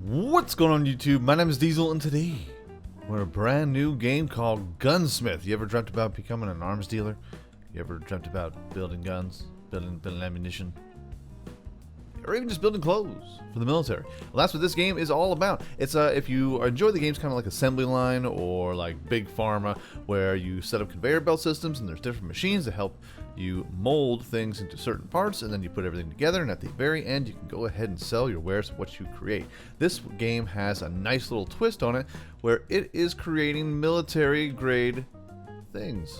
What's going on YouTube? My name is Diesel and today we're in a brand new game called Gunsmith. You ever dreamt about becoming an arms dealer? You ever dreamt about building guns, building ammunition? Or even just building clothes for the military? Well, that's what this game is all about. It's if you enjoy the games kind of like assembly line or like Big Pharma, where you set up conveyor belt systems and there's different machines that help you mold things into certain parts, and then you put everything together, and at the very end you can go ahead and sell your wares of what you create. This game has a nice little twist on it where it is creating military grade things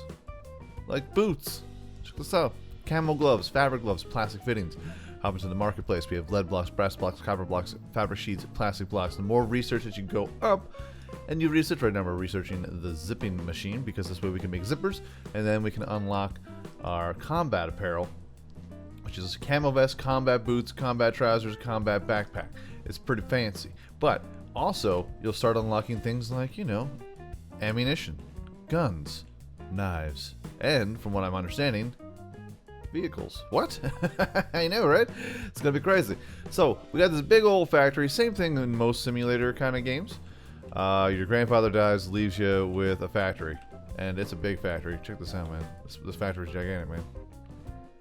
like boots. Check this out. Camel gloves, fabric gloves, plastic fittings. Hop into the marketplace. We have lead blocks, brass blocks, copper blocks, fabric sheets, plastic blocks. The more research as you go up, and you research. Right now we're researching the zipping machine because this way we can make zippers, and then we can unlock our combat apparel, which is camo vest, combat boots, combat trousers, combat backpack. It's pretty fancy. But also you'll start unlocking things like, you know, ammunition, guns, knives, and from what I'm understanding, vehicles. What? I know, right? It's gonna be crazy. So we got this big old factory. Same thing in most simulator kind of games. Your grandfather dies, leaves you with a factory, and it's a big factory. Check this out, man. This factory is gigantic, man.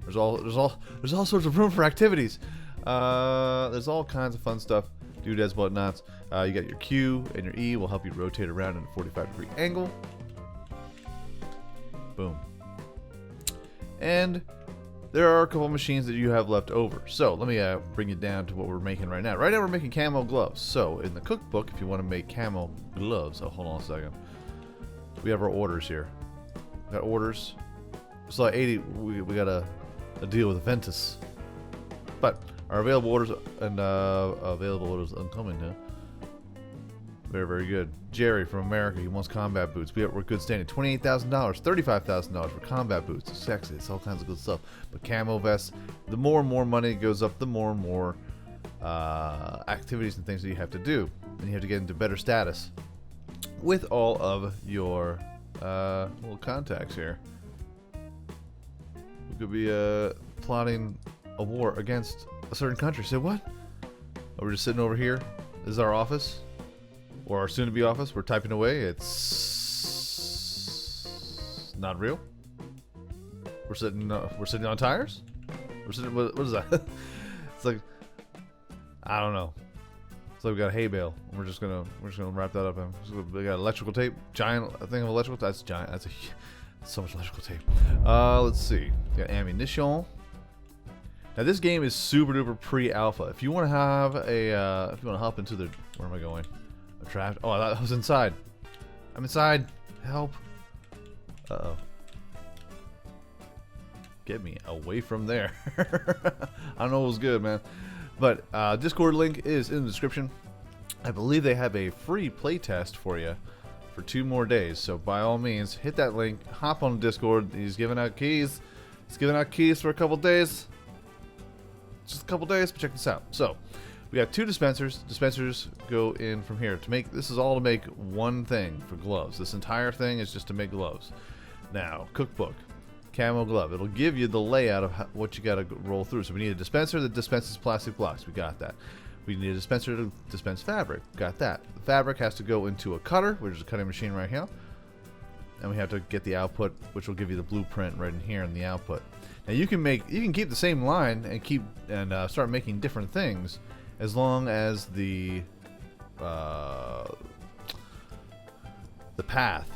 There's all sorts of room for activities. There's all kinds of fun stuff. Doodads, whatnots. You got your Q and your E will help you rotate around in a 45-degree angle. Boom. And there are a couple machines that you have left over. So let me bring you down to what we're making right now. Right now we're making camo gloves. So in the cookbook, if you want to make camo gloves, oh, hold on a second. We have our orders here. We got orders. It's like 80. We got a deal with Ventus. But our available orders and available orders incoming now. Very, very good. Jerry from America, he wants combat boots. We're good standing. $28,000, $35,000 for combat boots. It's sexy. It's all kinds of good stuff. But camo vests, the more and more money it goes up, the more and more activities and things that you have to do. And you have to get into better status with all of your little contacts here. We could be plotting a war against a certain country. Say what? Oh, we're just sitting over here. This is our office. Or our soon-to-be office. We're typing away. It's not real. We're sitting on tires. We're sitting. What is that? It's like, I don't know. It's like we got a hay bale. We're just gonna wrap that up. We got electrical tape. Giant thing of electrical. That's giant. That's so much electrical tape. Let's see. We got ammunition. Now this game is super duper pre-alpha. If you want to have a, if you want to hop into the, where am I going? Trapped. Oh, I was inside. I'm inside. Help. Uh-oh. Get me away from there. I don't know what was good, man. But Discord link is in the description. I believe they have a free playtest for you for 2 more days. So by all means, hit that link. Hop on Discord. He's giving out keys. He's giving out keys for a couple days. Just a couple days, but check this out. So we got 2 dispensers. Dispensers go in from here to make. This is all to make one thing for gloves. This entire thing is just to make gloves. Now, cookbook, camo glove. It'll give you the layout of what you got to roll through. So we need a dispenser that dispenses plastic blocks. We got that. We need a dispenser to dispense fabric. Got that. The fabric has to go into a cutter, which is a cutting machine right here. And we have to get the output, which will give you the blueprint right in here in the output. Now you can keep the same line and start making different things, as long as the path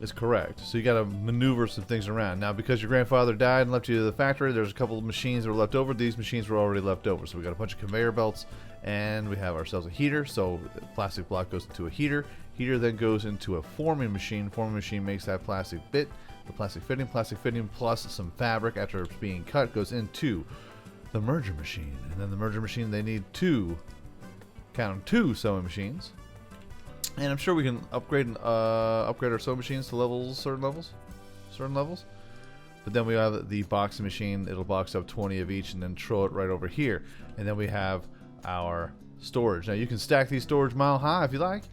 is correct. So you got to maneuver some things around. Now, because your grandfather died and left you to the factory, there's a couple of machines that were left over. These machines were already left over. So we got a bunch of conveyor belts, and we have ourselves a heater. So the plastic block goes into a heater. Heater then goes into a forming machine. Forming machine makes that plastic bit, the plastic fitting. Plastic fitting plus some fabric after it's being cut goes into the merger machine, and then the merger machine, they need 2 sewing machines, and I'm sure we can upgrade our sewing machines to certain levels. But then we have the boxing machine. It'll box up 20 of each and then throw it right over here, and then we have our storage. Now you can stack these storage mile high if you like,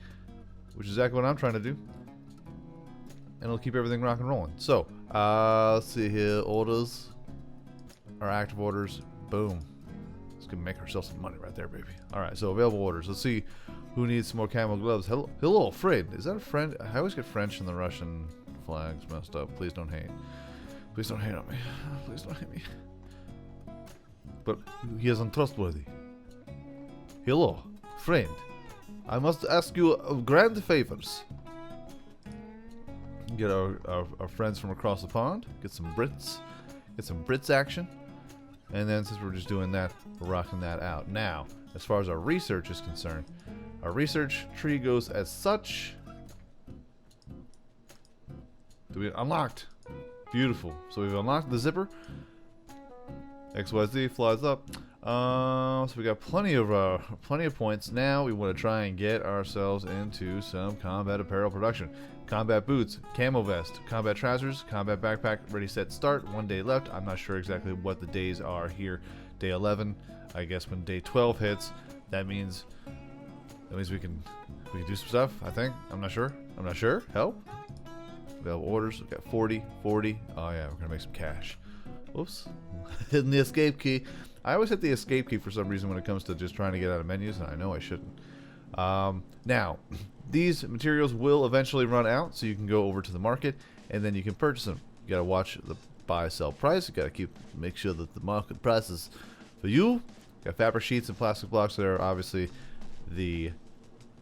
which is exactly what I'm trying to do, and it'll keep everything rock and rolling. So let's see here. Orders, our active orders. Boom. Let's can make ourselves some money right there, baby. All right, so available orders. Let's see who needs some more camo gloves. Hello, friend. Is that a friend? I always get French and the Russian flags messed up. Please don't hate. Please don't hate on me. Please don't hate me. But he is untrustworthy. Hello, friend. I must ask you grand favors. Get our friends from across the pond. Get some Brits action. And then since we're just doing that, we're rocking that out. Now, as far as our research is concerned, our research tree goes as such. Unlocked. Beautiful. So we've unlocked the zipper. XYZ flies up. So we got plenty of points. Now we want to try and get ourselves into some combat apparel production. Combat boots, camo vest, combat trousers, combat backpack, ready, set, start. 1 day left. I'm not sure exactly what the days are here. Day 11. I guess when day 12 hits, that means we can do some stuff. I think. I'm not sure. Help. Available orders. We've got 40. Oh yeah, we're gonna make some cash. Oops. Hitting the escape key. I always hit the escape key for some reason when it comes to just trying to get out of menus, and I know I shouldn't. Now, these materials will eventually run out, so you can go over to the market, and then you can purchase them. You gotta watch the buy-sell price. You gotta make sure that the market price is for you. Got fabric sheets and plastic blocks that are obviously the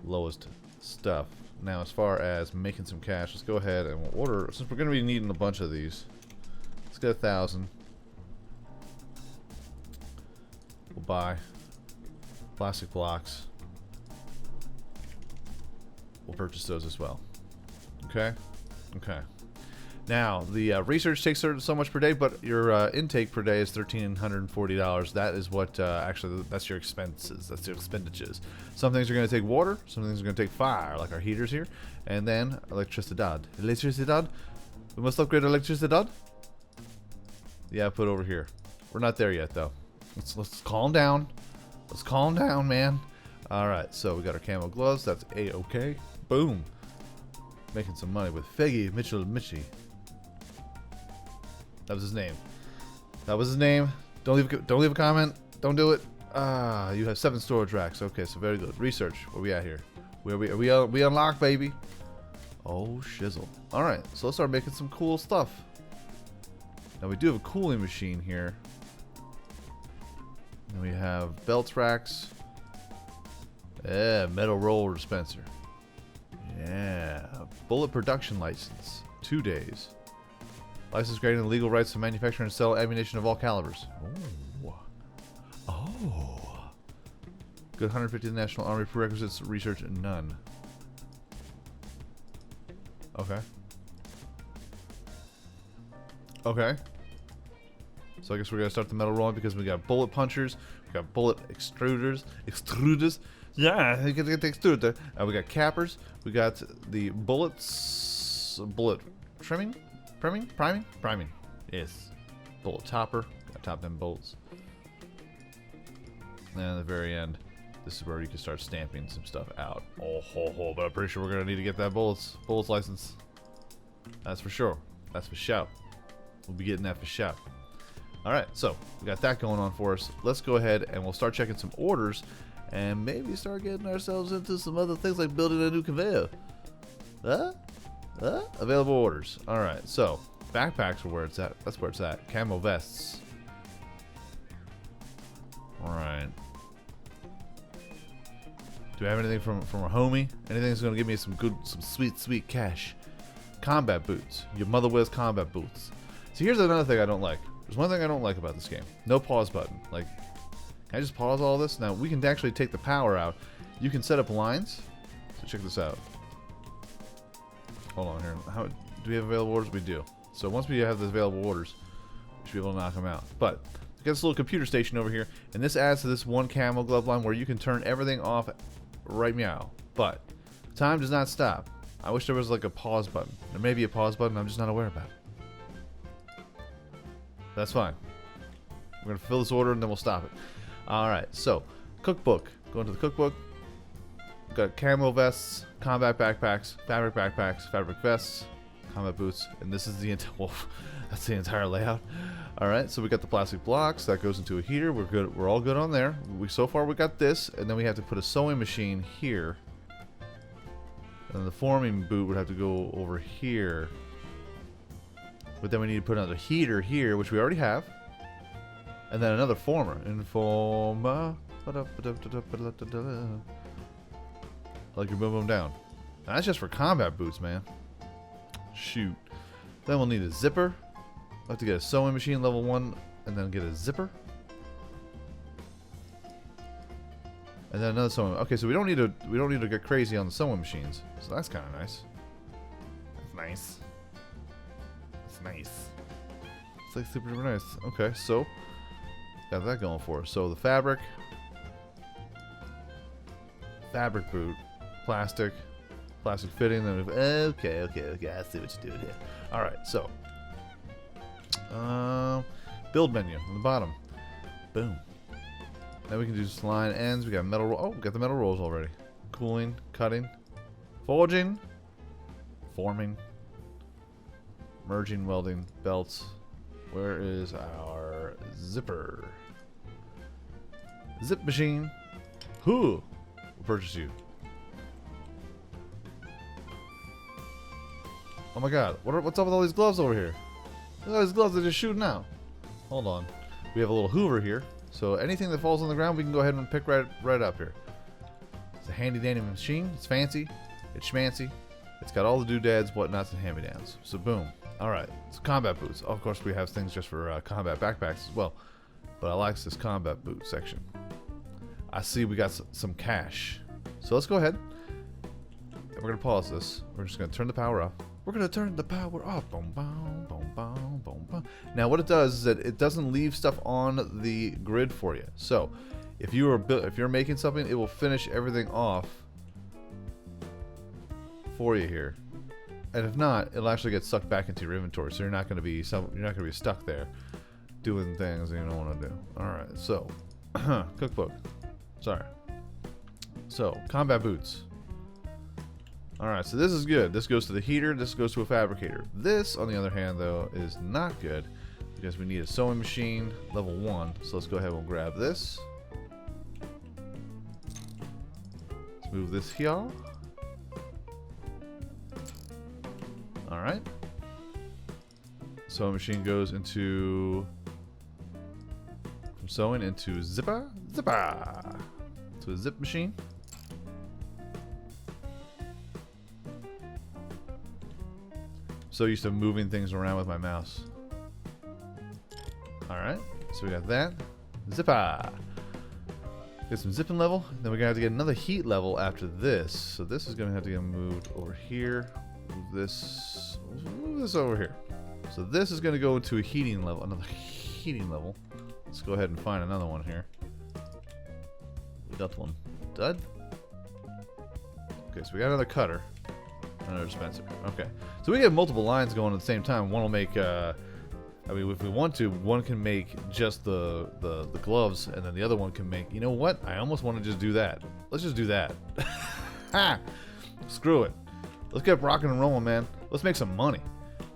lowest stuff. Now, as far as making some cash, let's go ahead and we'll order, since we're gonna be needing a bunch of these. Let's get 1,000. We'll buy plastic blocks. We'll purchase those as well. Okay. Now the research takes so much per day, but your intake per day is $1,340. That is what actually that's your expenses. That's your expenditures. Some things are going to take water. Some things are going to take fire, like our heaters here, and then electricidad. Electricidad. We must upgrade electricidad. The output over here. We're not there yet though. Let's calm down. Let's calm down, man. All right. So we got our camo gloves. That's a-okay. Boom. Making some money with Feggy Mitchie. That was his name. Don't leave a comment. Don't do it. You have 7 storage racks. Okay, so very good. Research. Where we at here? We unlocked, baby. Oh shizzle. All right, so let's start making some cool stuff. Now we do have a cooling machine here. And we have belt racks. Yeah, metal roller dispenser. Yeah, bullet production license. 2 days. License granting the legal rights to manufacture and sell ammunition of all calibers. Oh. Good 150 to the National Army prerequisites. Research none. Okay. So I guess we're gonna start the metal rolling because we got bullet punchers, we got bullet extruders. Yeah, you can get the extruder. We got cappers. We got the bullet priming. Yes. Bullet topper. Got top them bolts. And at the very end, this is where you can start stamping some stuff out. But I'm pretty sure we're gonna need to get that bullets license. That's for sure. That's for shout. We'll be getting that for shout. All right, so we got that going on for us. Let's go ahead and we'll start checking some orders. And maybe start getting ourselves into some other things like building a new conveyor. Available orders. Alright, so backpacks are where it's at. That's where it's at. Camo vests. Alright. Do we have anything from a homie? Anything that's gonna give me some sweet cash? Combat boots. Your mother wears combat boots. So here's another thing I don't like. There's one thing I don't like about this game. No pause button. Like, can I just pause all this? Now, we can actually take the power out. You can set up lines. So check this out. Hold on here. Do we have available orders? We do. So once we have the available orders, we should be able to knock them out. But we got this little computer station over here, and this adds to this one camo glove line where you can turn everything off right meow. But time does not stop. I wish there was like a pause button. There may be a pause button I'm just not aware about. That's fine. We're going to fill this order and then we'll stop it. Alright, so cookbook. Go into the cookbook. We've got camo vests, combat backpacks, fabric vests, combat boots, and this is the That's the entire layout. All right, so we got the plastic blocks that goes into a heater. We're good. We're all good on there. So far we got this, and then we have to put a sewing machine here. And the forming boot would have to go over here. But then we need to put another heater here, which we already have. And then another former. Informer. Like your boom boom down. And that's just for combat boots, man. Shoot. Then we'll need a zipper. We'll have to get a sewing machine level 1 and then get a zipper. And then another sewing. Okay, so we don't need to get crazy on the sewing machines. So that's kind of nice. That's nice. It's nice. It's like super nice. Okay, so got that going for us. So the fabric boot, plastic fitting. Then okay. I see what you're doing here. All right, so build menu on the bottom. Boom. Now we can do just line ends. We got metal. Oh, we got the metal rolls already. Cooling, cutting, forging, forming, merging, welding, belts. Where is our zipper? Zip machine. Who? We'll purchase you. Oh my God! What's up with all these gloves over here? Look at all these gloves that are just shooting out. Hold on. We have a little Hoover here. So anything that falls on the ground, we can go ahead and pick right up here. It's a handy dandy machine. It's fancy. It's schmancy. It's got all the doodads, whatnots, and hand-me-downs. So boom. All right. It's combat boots. Of course, we have things just for combat backpacks as well. But I like this combat boot section. I see we got some cash. So let's go ahead. And we're going to pause this. We're just going to turn the power off. We're going to turn the power off. Boom, boom, boom, boom, boom, boom. Now what it does is that it doesn't leave stuff on the grid for you. So if you're making something, it will finish everything off for you here. And if not, it'll actually get sucked back into your inventory. So you're not going to be stuck there doing things that you don't want to do. All right. So cookbook. Sorry. So combat boots. Alright, so this is good. This goes to the heater, this goes to a fabricator. This, on the other hand, though, is not good because we need a sewing machine level 1. So let's go ahead and grab this. Let's move this here. Alright. Sewing machine goes into... from sewing into zipper. To a zip machine. So used to moving things around with my mouse. Alright, so we got that. Zipper! Get some zipping level. Then we're going to have to get another heat level after this. So this is going to have to get moved over here. Move this over here. So this is going to go into a heating level. Another heating level. Let's go ahead and find another one here. We got one. Dud? Okay, so we got another cutter. Another dispenser. Okay. So we get multiple lines going at the same time. One will make, I mean, if we want to, one can make just the gloves, and then the other one can make, you know what? I almost want to just do that. Let's just do that. Ha! Screw it. Let's get rocking and rolling, man. Let's make some money.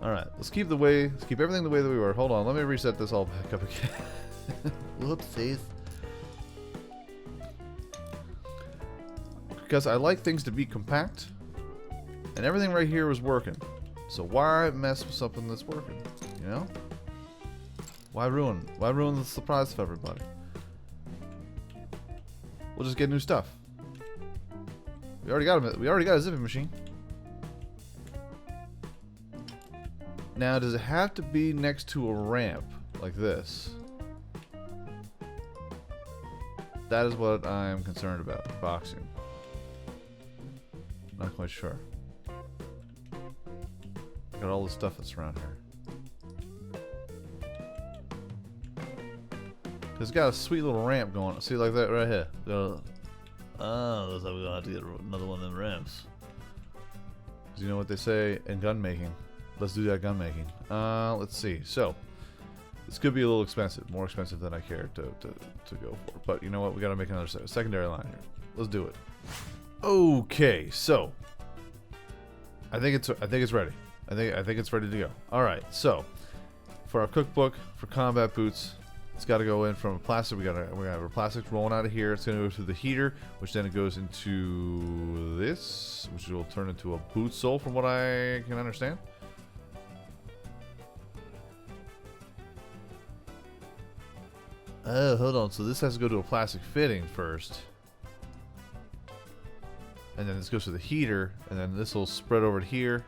Alright, let's keep everything the way that we were. Hold on, let me reset this all back up again. Whoopsies. Because I like things to be compact. And everything right here was working. So why mess with something that's working? You know? Why ruin the surprise for everybody? We'll just get new stuff. We already got a zipping machine. Now, does it have to be next to a ramp like this? That is what I'm concerned about. Boxing. Not quite sure. Got all the stuff that's around here. It's got a sweet little ramp going. See, like that right here. Oh, looks like we're gonna have to get another one of them ramps. Cause you know what they say in gun making. Let's do that gun making. Let's see. So this could be a little expensive, more expensive than I care to go for. But you know what? We gotta make another secondary line here. Let's do it. Okay, so I think it's ready. I think it's ready to go. All right, so for our cookbook for combat boots, it's got to go in from plastic. We got our plastic rolling out of here. It's going to go through the heater, which then it goes into this, which will turn into a boot sole, from what I can understand. Oh, hold on. So this has to go to a plastic fitting first, and then this goes to the heater, and then this will spread over to here.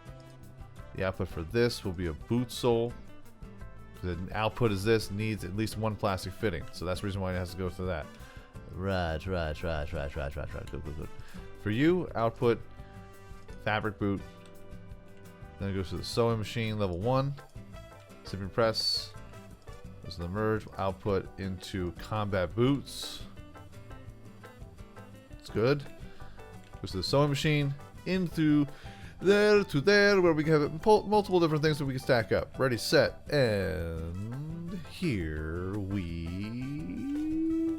The output for this will be a boot sole. The output is this, needs at least one plastic fitting, so that's the reason why it has to go through that. Right. Good. For you, output fabric boot. Then it goes to the sewing machine, level 1. Zipping press. Goes to the merge. Output into combat boots. It's good. Goes to the sewing machine, into there to there, where we can have multiple different things that we can stack up. Ready, set, and here we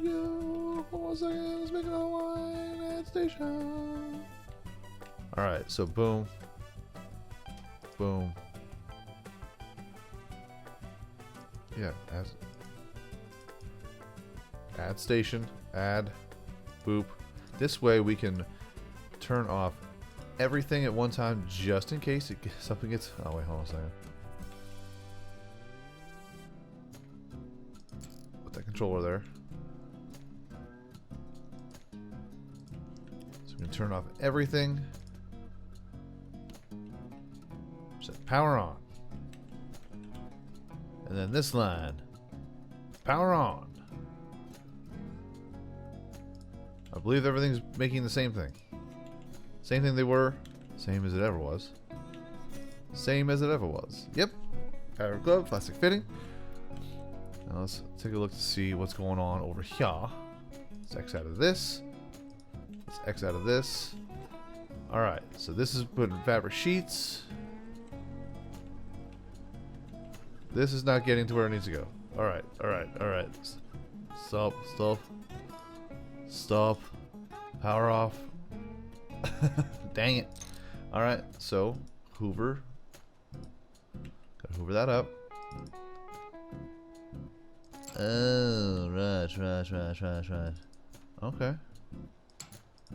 go. Hold on a second, let's make another line at station. Alright, so boom. Boom. Yeah, add station, add, boop. This way we can turn off everything at one time, just in case something gets... Oh wait, hold on a second. Put that controller there. So we can turn off everything. Set power on. And then this line, power on. I believe everything's making the same thing. Same thing they were. Same as it ever was. Same as it ever was. Yep. Power glove, plastic fitting. Now let's take a look to see what's going on over here. Let's X out of this. Let's X out of this. Alright, so this is putting fabric sheets. This is not getting to where it needs to go. Alright. Stop. Power off. Dang it. Alright, so Hoover. Gotta Hoover that up. Oh, right. Okay.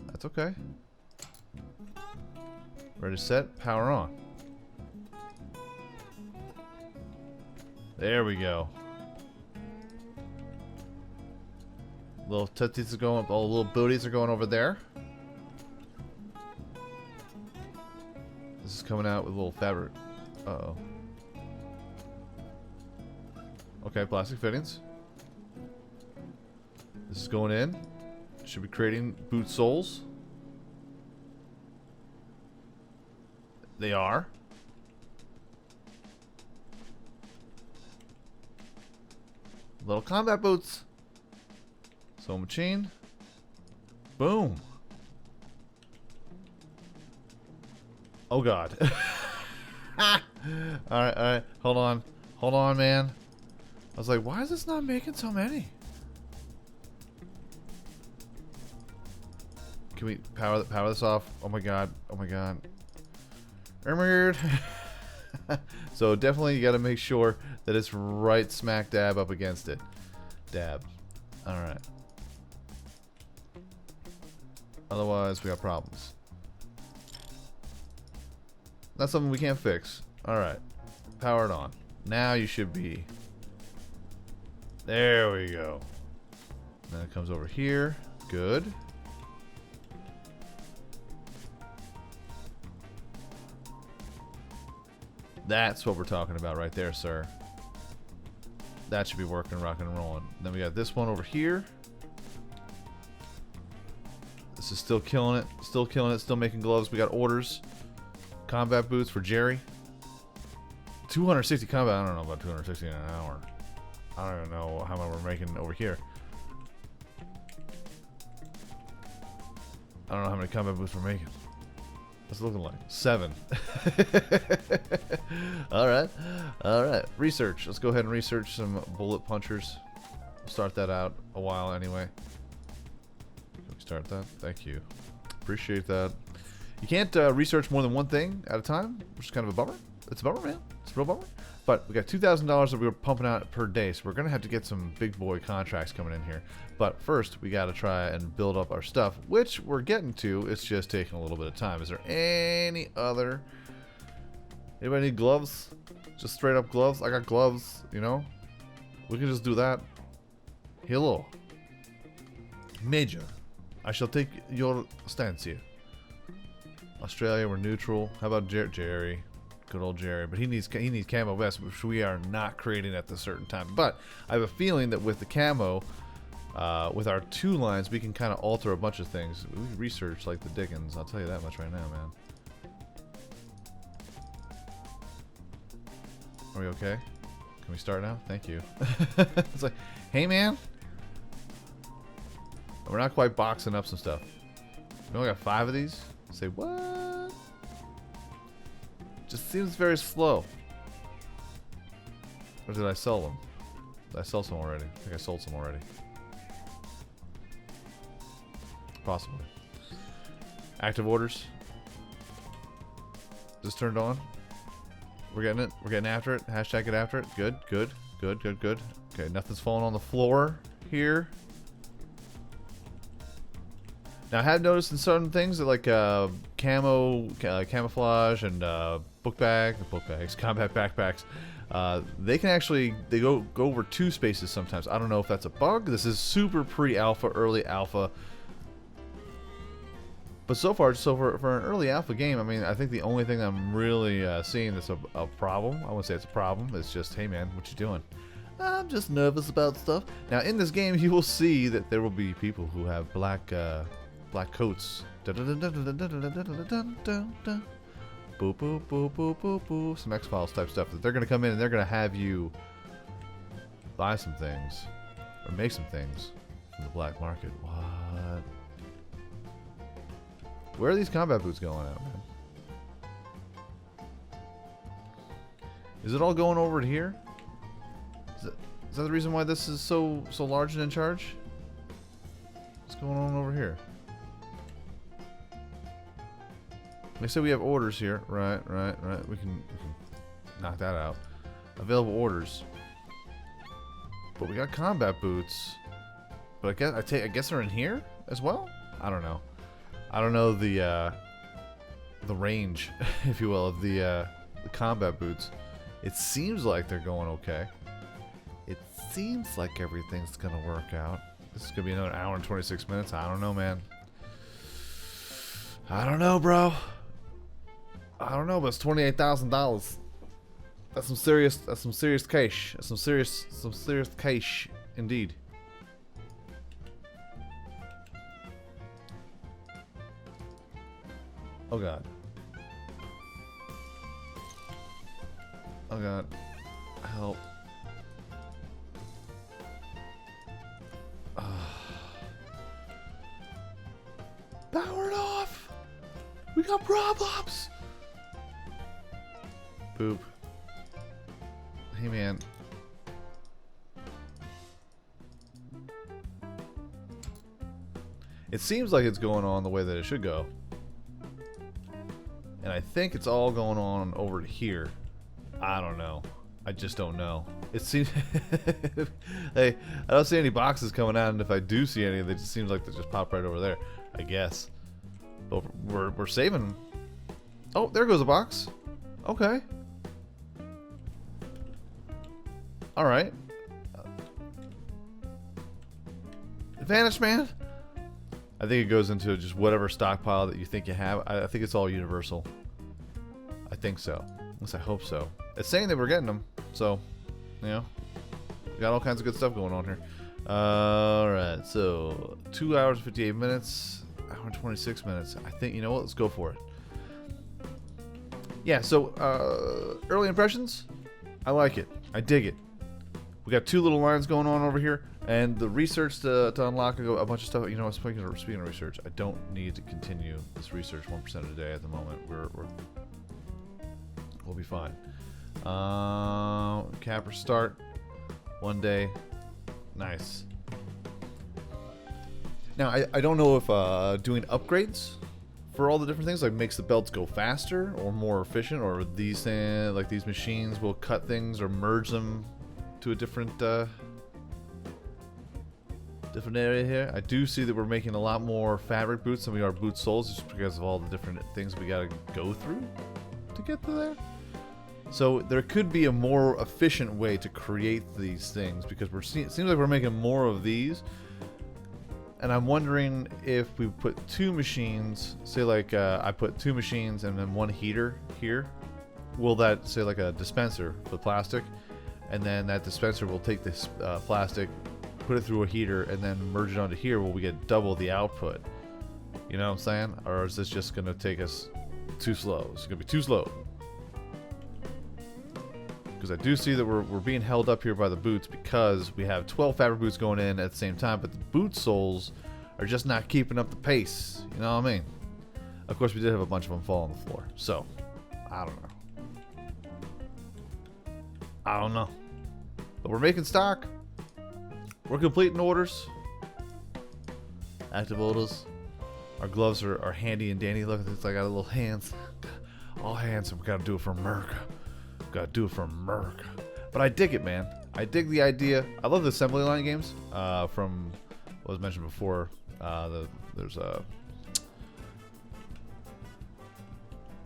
That's okay. Ready, set, power on. There we go. Little tootsies are going up, all the little booties are going over there. This is coming out with a little fabric. Uh-oh. Okay, plastic fittings. This is going in. Should be creating boot soles. They are. Little combat boots. Sewing machine. Boom. Oh god. Alright. Hold on, man. I was like, why is this not making so many? Can we power this off? Oh my god. So definitely you gotta make sure that it's right smack dab up against it. Dab. Alright. Otherwise we got problems. That's something we can't fix. Alright. Power it on. Now you should be... There we go. Then it comes over here. Good. That's what we're talking about right there, sir. That should be working, rocking and rolling. Then we got this one over here. This is still killing it. Still making gloves. We got orders. Combat boots for Jerry. 260 combat. I don't know about 260 in an hour. I don't even know how much we're making over here. I don't know how many combat boots we're making. What's it looking like? 7. Alright. Research. Let's go ahead and research some bullet punchers. We'll start that out a while anyway. Can we start that? Thank you. Appreciate that. You can't research more than one thing at a time, which is kind of a bummer. It's a bummer, man. It's a real bummer. But we got $2,000 that we were pumping out per day, so we're gonna have to get some big boy contracts coming in here. But first, we got to try and build up our stuff, which we're getting to. It's just taking a little bit of time. Is there any other? Anybody need gloves? Just straight up gloves? I got gloves. You know, we can just do that. Hello, Major. I shall take your stance here. Australia, we're neutral. How about Jerry? Good old Jerry, but he needs camo vest, which we are not creating at this certain time. But I have a feeling that with the camo, with our 2 lines, we can kind of alter a bunch of things. We research like the Dickens. I'll tell you that much right now, man. Are we okay? Can we start now? Thank you. It's like, hey, man. We're not quite boxing up some stuff. We only got 5 of these. Say what? Just seems very slow. Or did I sell them? Did I sell some already? I think I sold some already. Possibly. Active orders. Just turned on. We're getting it. We're getting after it. Hashtag get after it. Good, good, good, good, good. Okay, nothing's falling on the floor here. Now, I have noticed in certain things that like camouflage and combat backpacks, they can actually go over 2 spaces sometimes. I don't know if that's a bug. This is super pre-alpha, early alpha. But so far, for an early alpha game, I mean, I think the only thing I'm really seeing that's a problem, I wouldn't say it's a problem, it's just, hey man, what you doing? I'm just nervous about stuff. Now, in this game, you will see that there will be people who have black coats. Boop, boop, boop, boop, boop, boop. Some X-Files type stuff. That they're going to come in and they're going to have you buy some things or make some things from the black market. What? Where are these combat boots going out, man? Is it all going over to here? Is that the reason why this is so large and in charge? What's going on over here? They say we have orders here. Right. We can knock that out. Available orders. But we got combat boots. But I guess they're in here as well? I don't know. I don't know the range, if you will, of the combat boots. It seems like they're going okay. It seems like everything's gonna work out. This is gonna be another hour and 26 minutes. I don't know, man. I don't know, bro. I don't know, but it's $28,000. That's some serious cash. That's some serious cash indeed. Oh god. Oh god. Help. Power it off! We got problems! Poop. Hey man. It seems like it's going on the way that it should go. And I think it's all going on over to here. I don't know. I just don't know. It seems... Hey, I don't see any boxes coming out, and if I do see any, it just seems like they just pop right over there. I guess. But we're saving. Oh, there goes a box. Okay. Alright. Advantage, man. I think it goes into just whatever stockpile that you think you have. I think it's all universal. I think so. At least I hope so. It's saying that we're getting them. So, you know. We got all kinds of good stuff going on here. Alright, so 2 hours, 58 minutes. Hour and 26 minutes. I think, you know what? Let's go for it. Yeah, so, early impressions. I like it. I dig it. We got 2 little lines going on over here. And the research to unlock a bunch of stuff. You know, speaking of research, I don't need to continue this research 1% a day at the moment. We'll be fine. Capper start. 1 day. Nice. Now, I don't know if doing upgrades for all the different things, like makes the belts go faster or more efficient, or these like these machines will cut things or merge them to a different different area here. I do see that we're making a lot more fabric boots than we are boot soles, just because of all the different things we gotta go through to get to there. So there could be a more efficient way to create these things, because it seems like we're making more of these. And I'm wondering if we put 2 machines, say like I put 2 machines and then 1 heater here, will that, say like a dispenser for plastic, and then that dispenser will take this plastic, put it through a heater, and then merge it onto here, where we get double the output. You know what I'm saying? Or is this just going to take us too slow? It's going to be too slow. Because I do see that we're being held up here by the boots, because we have 12 fabric boots going in at the same time, but the boot soles are just not keeping up the pace. You know what I mean? Of course, we did have a bunch of them fall on the floor, so I don't know. I don't know. But we're making stock. We're completing orders. Active orders. Our gloves are handy and dandy. Look at this. I got little hands. All hands. We gotta do it for America. Gotta do it for America. But I dig it, man. I dig the idea. I love the assembly line games. From what was mentioned before. There's a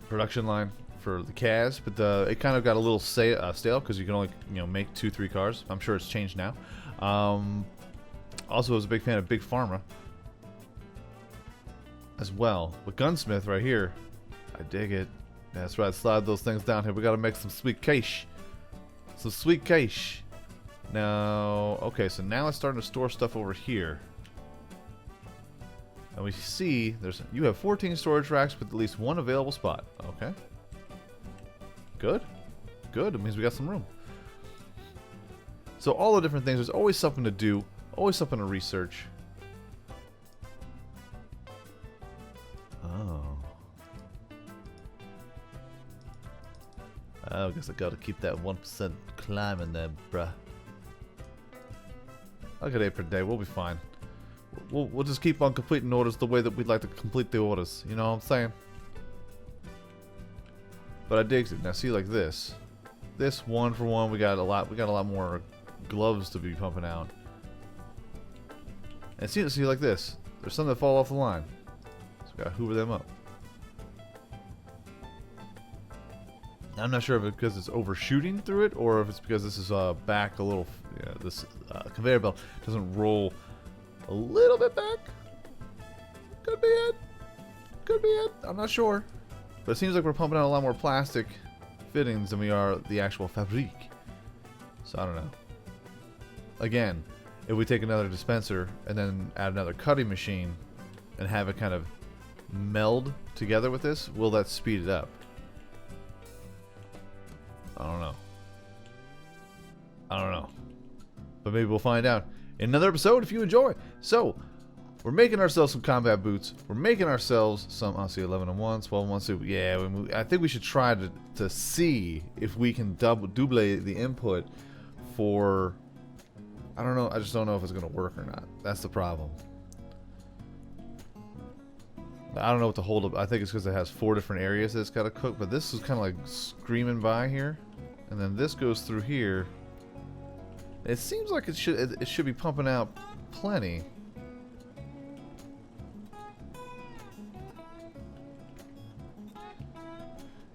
production line for the Kaz, but it kind of got a little stale, because you can only make 2-3 cars. I'm sure it's changed now. Also, I was a big fan of Big Pharma as well. But Gunsmith right here, I dig it. That's right, slide those things down here. We gotta make some sweet cash. Some sweet cash. Now, okay, so now it's starting to store stuff over here. And we see you have 14 storage racks with at least 1 available spot. Okay. Good. Good. It means we got some room. So all the different things, there's always something to do, always something to research. Oh. I guess I gotta keep that 1% climbing there, bruh. I'll get 8 per day, we'll be fine. We'll just keep on completing orders the way that we'd like to complete the orders, you know what I'm saying? But I dig it. Now see, like this 1 for 1, we got a lot more gloves to be pumping out. And see like this, there's some that fall off the line, so we gotta hoover them up. I'm not sure if it's because it's overshooting through it, or if it's because this is back a little. This conveyor belt doesn't roll a little bit back. Could be it. Could be it. I'm not sure. But it seems like we're pumping out a lot more plastic fittings than we are the actual fabric. So I don't know. Again, if we take another dispenser and then add another cutting machine and have it kind of meld together with this, will that speed it up? I don't know. I don't know. But maybe we'll find out in another episode if you enjoy. So, we're making ourselves some combat boots. We're making ourselves some, I'll see, 11 and 1, 12 and 1. So, yeah, I think we should try to see if we can double the input for, I don't know, I just don't know if it's going to work or not. That's the problem. I don't know what to hold up. I think it's because it has 4 different areas that it's got to cook, but this is kind of like screaming by here. And then this goes through here. It seems like it should be pumping out plenty.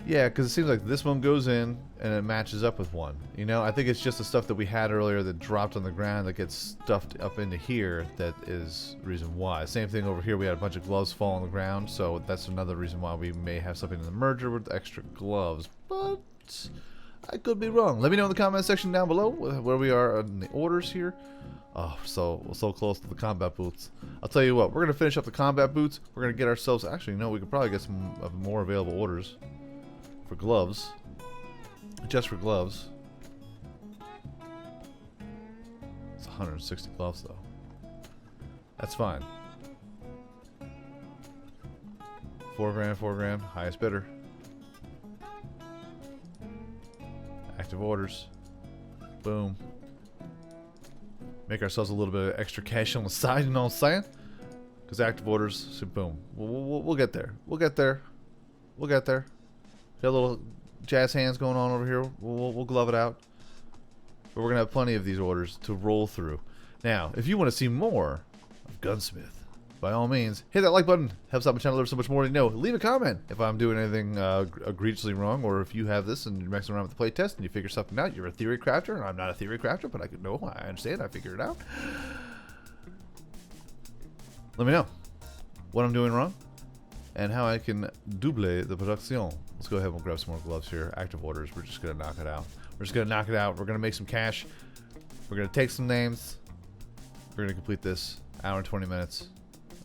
Yeah, because it seems like this one goes in and it matches up with one. You know, I think it's just the stuff that we had earlier that dropped on the ground that gets stuffed up into here that is the reason why. Same thing over here, we had a bunch of gloves fall on the ground, so that's another reason why we may have something in the merger with extra gloves. But I could be wrong. Let me know in the comment section down below where we are in the orders here. Oh, we're so close to the combat boots. I'll tell you what, we're going to finish up the combat boots. We're going to get ourselves, actually, no, we could probably get some more available orders for gloves. Just for gloves. It's 160 gloves, though. That's fine. 4 grand, highest bidder. Active orders. Boom. Make ourselves a little bit of extra cash on the side, you know what I'm saying? Because active orders, so boom. We'll get there. We'll get there. We'll get there. Got a little jazz hands going on over here. We'll glove it out. But we're going to have plenty of these orders to roll through. Now, if you want to see more of Gunsmith, by all means, hit that like button. Helps out my channel so much more than you know. Leave a comment if I'm doing anything egregiously wrong, or if you have this and you're messing around with the playtest and you figure something out. You're a theory crafter, and I'm not a theory crafter, but I understand. I figured it out. Let me know what I'm doing wrong and how I can double the production. Let's go ahead and grab some more gloves here. Active orders. We're just going to knock it out. We're just going to knock it out. We're going to make some cash. We're going to take some names. We're going to complete this. Hour and 20 minutes.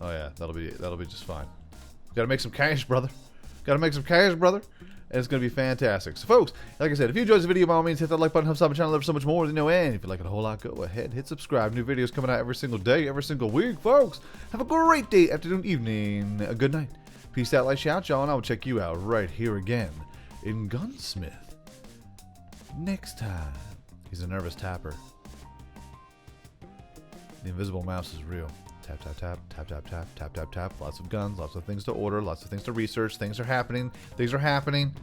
Oh yeah, that'll be just fine. Got to make some cash, brother. Got to make some cash, brother. And it's going to be fantastic. So, folks, like I said, if you enjoyed the video, by all means, hit that like button. Helps out my channel ever so much more than you know. And if you like it a whole lot, go ahead, hit subscribe. New videos coming out every single day, every single week, folks. Have a great day, afternoon, evening, a good night. Peace out, like, shout, y'all, and I will check you out right here again in Gunsmith next time. He's a nervous tapper. The invisible mouse is real. Tap, tap, tap, tap, tap, tap, tap, tap, tap. Lots of guns, lots of things to order, lots of things to research. Things are happening. Things are happening.